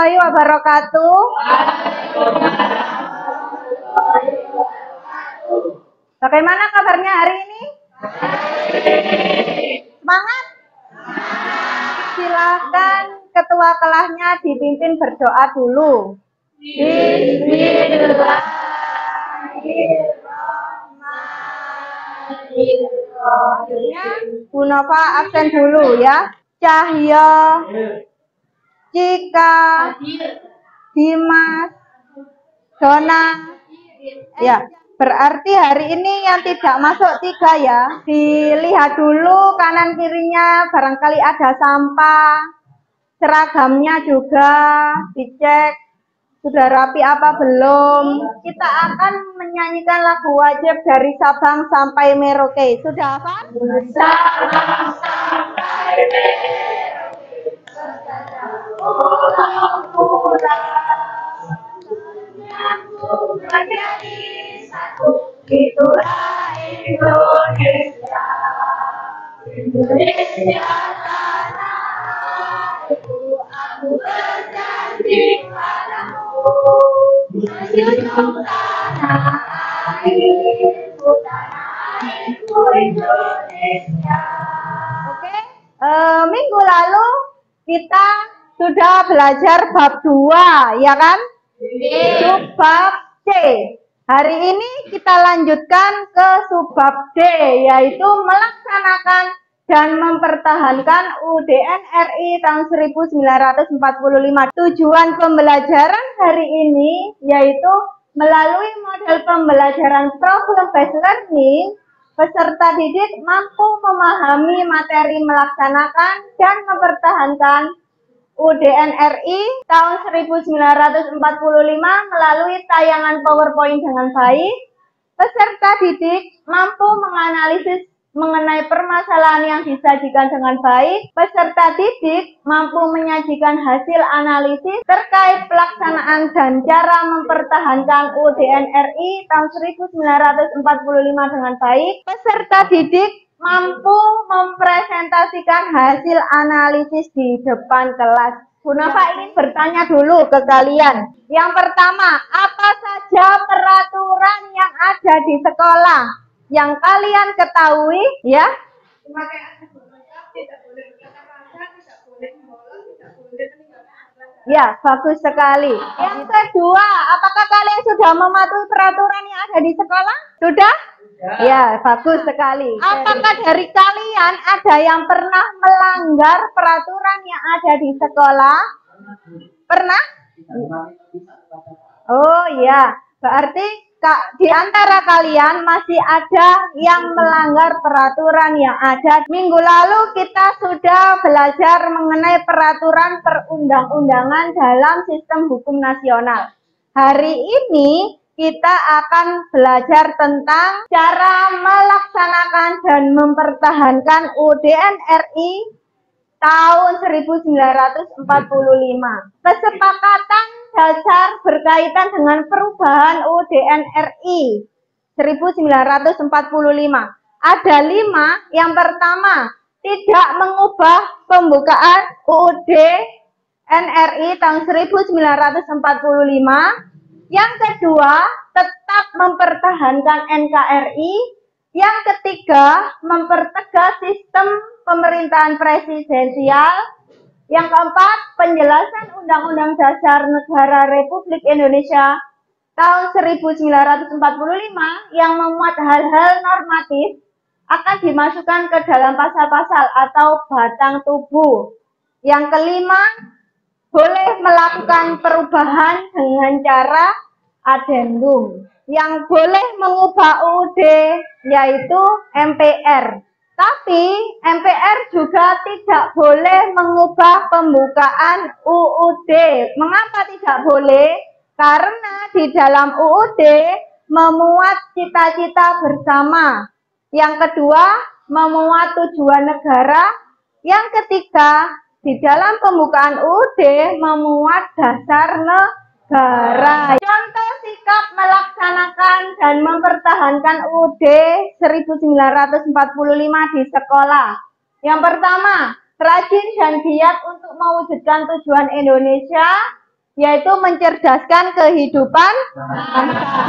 warahmatullahi wabarakatuh. Bagaimana kabarnya hari ini? Semangat? Silakan ketua kelasnya dipimpin berdoa dulu. Bismillahirrahmanirrahim. Bu Nova absen dulu ya. Cahyo, Cika, Dimas, Dona. Ya, berarti hari ini yang tidak masuk 3 ya. Dilihat dulu kanan kirinya, barangkali ada sampah. Seragamnya juga dicek. Sudah rapi apa belum? Kita akan menyanyikan lagu wajib dari Sabang sampai Merauke. Sudah hafal? Sabang sampai Merauke. Menjadi satu, itulah Indonesia. Indonesia tanahku, aku berjanji padamu, menjunjung tanah airku Indonesia. Oke, minggu lalu kita sudah belajar bab 2, ya kan? Subbab C. Hari ini kita lanjutkan ke subbab D, yaitu melaksanakan dan mempertahankan UDN RI tahun 1945. Tujuan pembelajaran hari ini yaitu melalui model pembelajaran problem-based learning, peserta didik mampu memahami materi melaksanakan dan mempertahankan UDN RI tahun 1945 melalui tayangan PowerPoint dengan baik. Peserta didik mampu menganalisis mengenai permasalahan yang disajikan dengan baik. Peserta didik mampu menyajikan hasil analisis terkait pelaksanaan dan cara mempertahankan UDN RI tahun 1945 dengan baik. Peserta didik mampu mempresentasikan hasil analisis di depan kelas. Bu Nova ingin bertanya dulu ke kalian. Yang pertama, apa saja peraturan yang ada di sekolah yang kalian ketahui, ya? Ya, bagus sekali. Yang kedua, apakah kalian sudah mematuhi peraturan yang ada di sekolah? Sudah? Ya, bagus sekali. Apakah dari kalian ada yang pernah melanggar peraturan yang ada di sekolah? Pernah? Oh ya, berarti di antara kalian masih ada yang melanggar peraturan yang ada. Minggu lalu kita sudah belajar mengenai peraturan perundang-undangan dalam sistem hukum nasional. Hari ini kita akan belajar tentang cara melaksanakan dan mempertahankan UDN RI tahun 1945. Kesepakatan dasar berkaitan dengan perubahan UDN RI 1945. Ada 5. Yang pertama, tidak mengubah pembukaan UUD NRI tahun 1945. Yang kedua, tetap mempertahankan NKRI. Yang ketiga, mempertegas sistem pemerintahan presidensial. Yang keempat, penjelasan Undang-Undang Dasar Negara Republik Indonesia tahun 1945 yang memuat hal-hal normatif akan dimasukkan ke dalam pasal-pasal atau batang tubuh. Yang kelima, boleh melakukan perubahan dengan cara adendum. Yang boleh mengubah UUD yaitu MPR. Tapi MPR juga tidak boleh mengubah pembukaan UUD. Mengapa tidak boleh? Karena di dalam UUD memuat cita-cita bersama. Yang kedua, memuat tujuan negara. Yang ketiga, di dalam pembukaan UUD memuat dasar negara. Contoh sikap melaksanakan dan mempertahankan UUD 1945 di sekolah. Yang pertama, rajin dan giat untuk mewujudkan tujuan Indonesia. yaitu mencerdaskan kehidupan bangsa.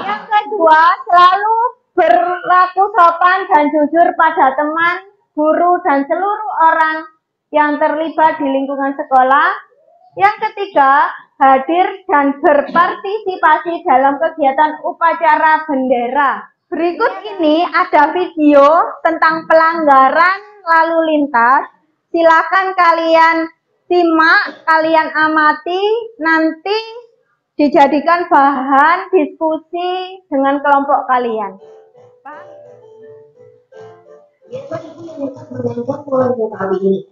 Yang kedua, selalu berlaku sopan dan jujur pada teman, guru, dan seluruh orang yang terlibat di lingkungan sekolah. Yang ketiga, hadir dan berpartisipasi dalam kegiatan upacara bendera. Berikut ini ada video tentang pelanggaran lalu lintas. Silakan kalian simak, kalian amati, nanti dijadikan bahan diskusi dengan kelompok kalian. Siapa ibu yang nekat mengancam keluarga kami ini?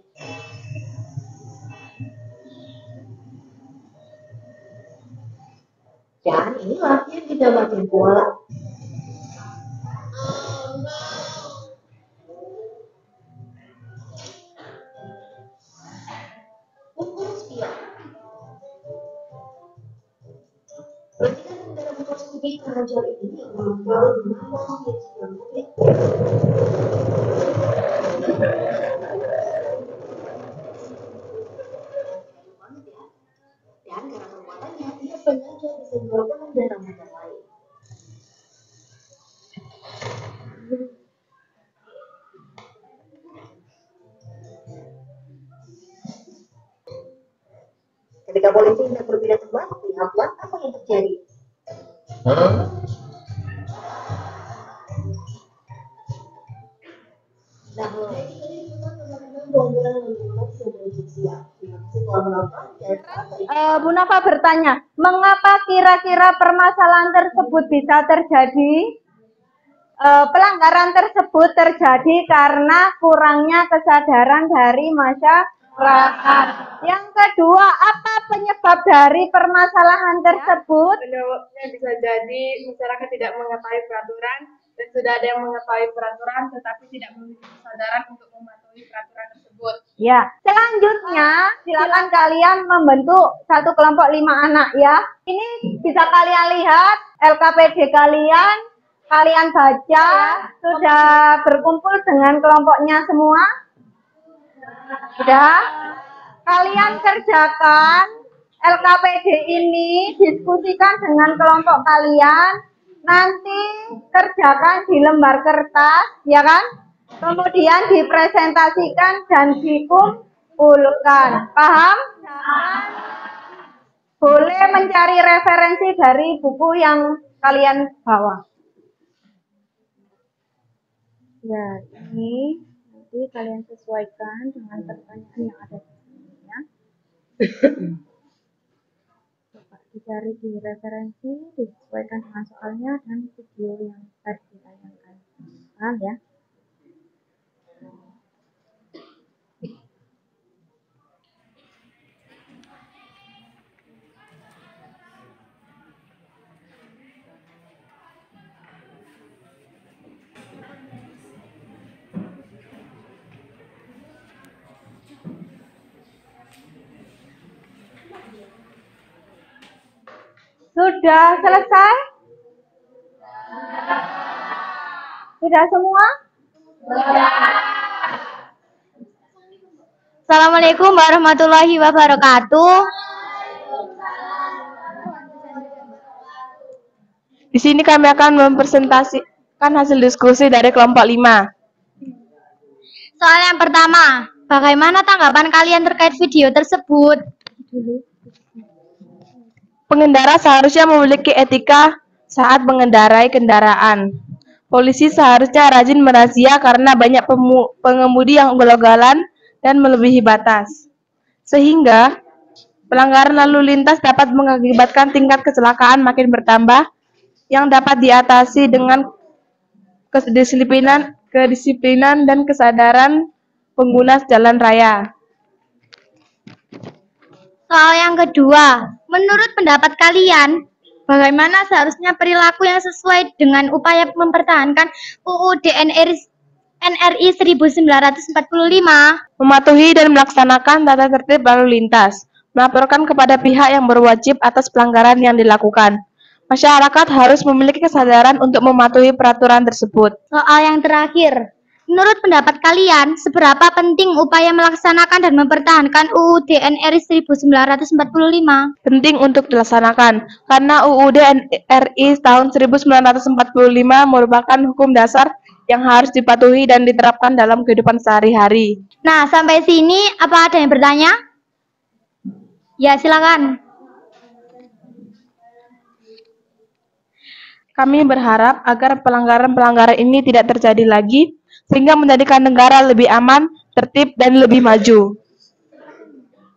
Dan inilah yang kita makin pola. Pengurus spion. Perhatikan negara motor studi pengajar ini yang membawa nama yang sedang publik. Dan karena perbuatannya, ia sengaja disenggolkan dalam motor lain. Ketika polisi hendak berpindah tempat, lihatlah apa yang terjadi. Nah, Bu Nova bertanya, mengapa kira-kira permasalahan tersebut bisa terjadi? Pelanggaran tersebut terjadi karena kurangnya kesadaran dari masyarakat. Yang kedua, apa penyebab dari permasalahan tersebut? Penyebabnya bisa jadi masyarakat tidak mengetahui peraturan dan sudah ada yang mengetahui peraturan tetapi tidak memiliki kesadaran untuk mematuhi peraturan tersebut. Ya, selanjutnya silakan kalian membentuk satu kelompok 5 anak ya. Ini bisa kalian lihat LKPD kalian baca, sudah berkumpul dengan kelompoknya semua? Sudah? Kalian kerjakan LKPD ini, diskusikan dengan kelompok kalian, nanti kerjakan di lembar kertas, ya kan? Kemudian dipresentasikan dan dikumpulkan. Paham? Boleh mencari referensi dari buku yang kalian bawa. Ya, ini nanti kalian sesuaikan dengan pertanyaan yang ada di sini ya. Coba dicari di referensi, disesuaikan dengan soalnya dan video yang tadi ditayangkan. Paham ya? Sudah selesai? Sudah semua? Assalamualaikum warahmatullahi wabarakatuh. Di sini kami akan mempresentasikan hasil diskusi dari kelompok 5. Soal yang pertama, bagaimana tanggapan kalian terkait video tersebut? Pengendara seharusnya memiliki etika saat mengendarai kendaraan. Polisi seharusnya rajin merazia karena banyak pengemudi yang ugal-ugalan dan melebihi batas. Sehingga pelanggaran lalu lintas dapat mengakibatkan tingkat kecelakaan makin bertambah yang dapat diatasi dengan kedisiplinan dan kesadaran pengguna jalan raya. Soal yang kedua, menurut pendapat kalian, bagaimana seharusnya perilaku yang sesuai dengan upaya mempertahankan UUD NRI 1945? Mematuhi dan melaksanakan tata tertib lalu lintas, melaporkan kepada pihak yang berwajib atas pelanggaran yang dilakukan. Masyarakat harus memiliki kesadaran untuk mematuhi peraturan tersebut. Soal yang terakhir, Menurut pendapat kalian, seberapa penting upaya melaksanakan dan mempertahankan UUD NRI 1945? Penting untuk dilaksanakan, karena UUD NRI tahun 1945 merupakan hukum dasar yang harus dipatuhi dan diterapkan dalam kehidupan sehari-hari. Nah, sampai sini apa ada yang bertanya? Ya, silakan. Kami berharap agar pelanggaran-pelanggaran ini tidak terjadi lagi, sehingga menjadikan negara lebih aman, tertib, dan lebih maju.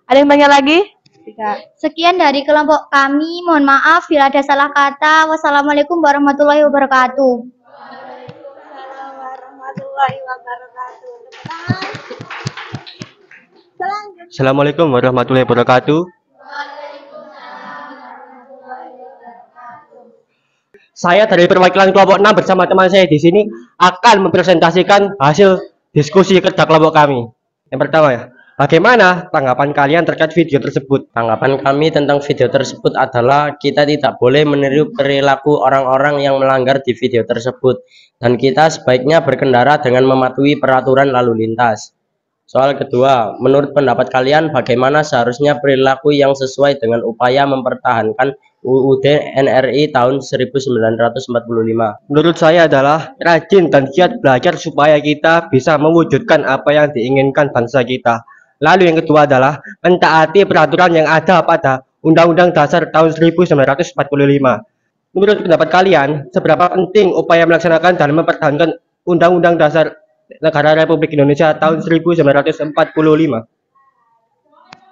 Ada yang tanya lagi? Tidak. Sekian dari kelompok kami. Mohon maaf bila ada salah kata. Wassalamualaikum warahmatullahi wabarakatuh. Waalaikumsalam warahmatullahi wabarakatuh. Selanjutnya. Assalamualaikum warahmatullahi wabarakatuh. Saya dari perwakilan kelompok 6 bersama teman saya di sini akan mempresentasikan hasil diskusi kerja kelompok kami. Yang pertama ya, bagaimana tanggapan kalian terkait video tersebut? Tanggapan kami tentang video tersebut adalah kita tidak boleh meniru perilaku orang-orang yang melanggar di video tersebut, dan kita sebaiknya berkendara dengan mematuhi peraturan lalu lintas. Soal kedua, menurut pendapat kalian bagaimana seharusnya perilaku yang sesuai dengan upaya mempertahankan UUD NRI tahun 1945? Menurut saya adalah rajin dan giat belajar supaya kita bisa mewujudkan apa yang diinginkan bangsa kita. Lalu yang kedua adalah mentaati peraturan yang ada pada Undang-Undang Dasar tahun 1945. Menurut pendapat kalian, seberapa penting upaya melaksanakan dan mempertahankan Undang-Undang Dasar Negara Republik Indonesia tahun 1945?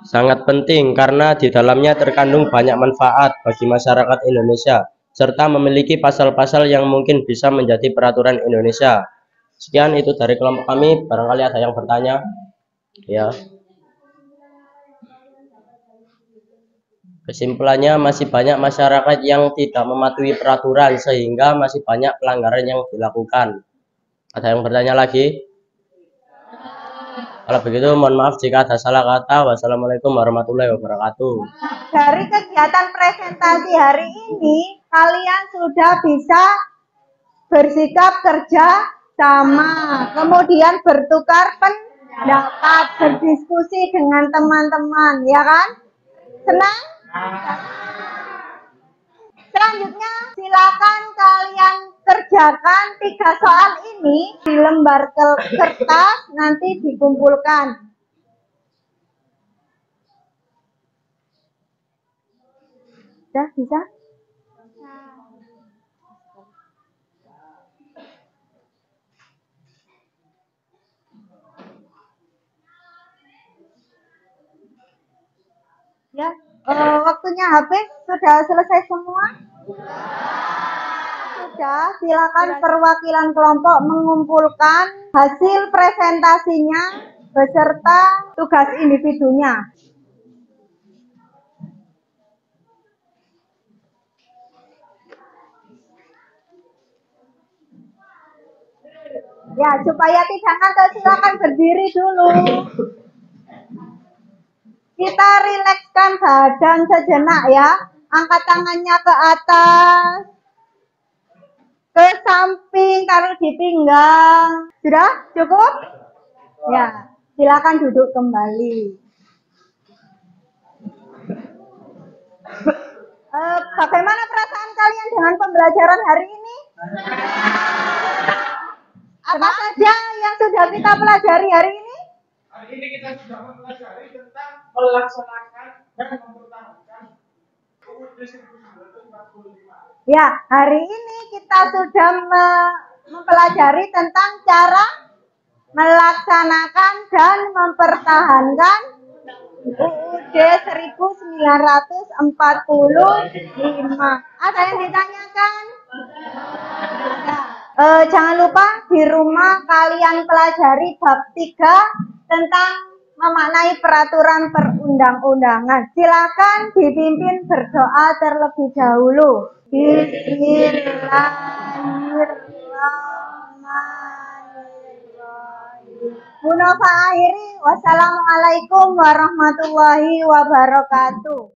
Sangat penting karena di dalamnya terkandung banyak manfaat bagi masyarakat Indonesia, serta memiliki pasal-pasal yang mungkin bisa menjadi peraturan Indonesia. Sekian itu dari kelompok kami, barangkali ada yang bertanya. Ya. Kesimpulannya, masih banyak masyarakat yang tidak mematuhi peraturan sehingga masih banyak pelanggaran yang dilakukan. Ada yang bertanya lagi? Kalau begitu mohon maaf jika ada salah kata. Wassalamualaikum warahmatullahi wabarakatuh. Dari kegiatan presentasi hari ini, kalian sudah bisa bersikap kerja sama, kemudian bertukar pendapat, berdiskusi dengan teman-teman, ya kan? Senang? Selanjutnya, silakan kalian kerjakan 3 soal ini di lembar kertas, nanti dikumpulkan. Sudah bisa? Ya, waktunya habis. Sudah selesai semua? Sudah, silakan perwakilan kelompok mengumpulkan hasil presentasinya beserta tugas individunya. Ya, supaya tidak ngantuk, silakan berdiri dulu. Kita rilekskan badan sejenak ya. Angkat tangannya ke atas, ke samping, taruh di pinggang. Sudah cukup? Ya, silakan duduk kembali. Bagaimana perasaan kalian dengan pembelajaran hari ini? Apa saja yang sudah kita pelajari hari ini? Hari ini kita sudah mempelajari tentang melaksanakan dan mempertahankan UUD 1945. Ya, hari ini kita sudah mempelajari tentang cara melaksanakan dan mempertahankan UUD 1945. Ada yang ditanyakan? Jangan lupa di rumah kalian pelajari bab 3 tentang memaknai peraturan perundang-undangan. Silakan dipimpin berdoa terlebih dahulu. Bismillahirrahmanirrahim. Munafa akhiri. Wassalamualaikum warahmatullahi wabarakatuh.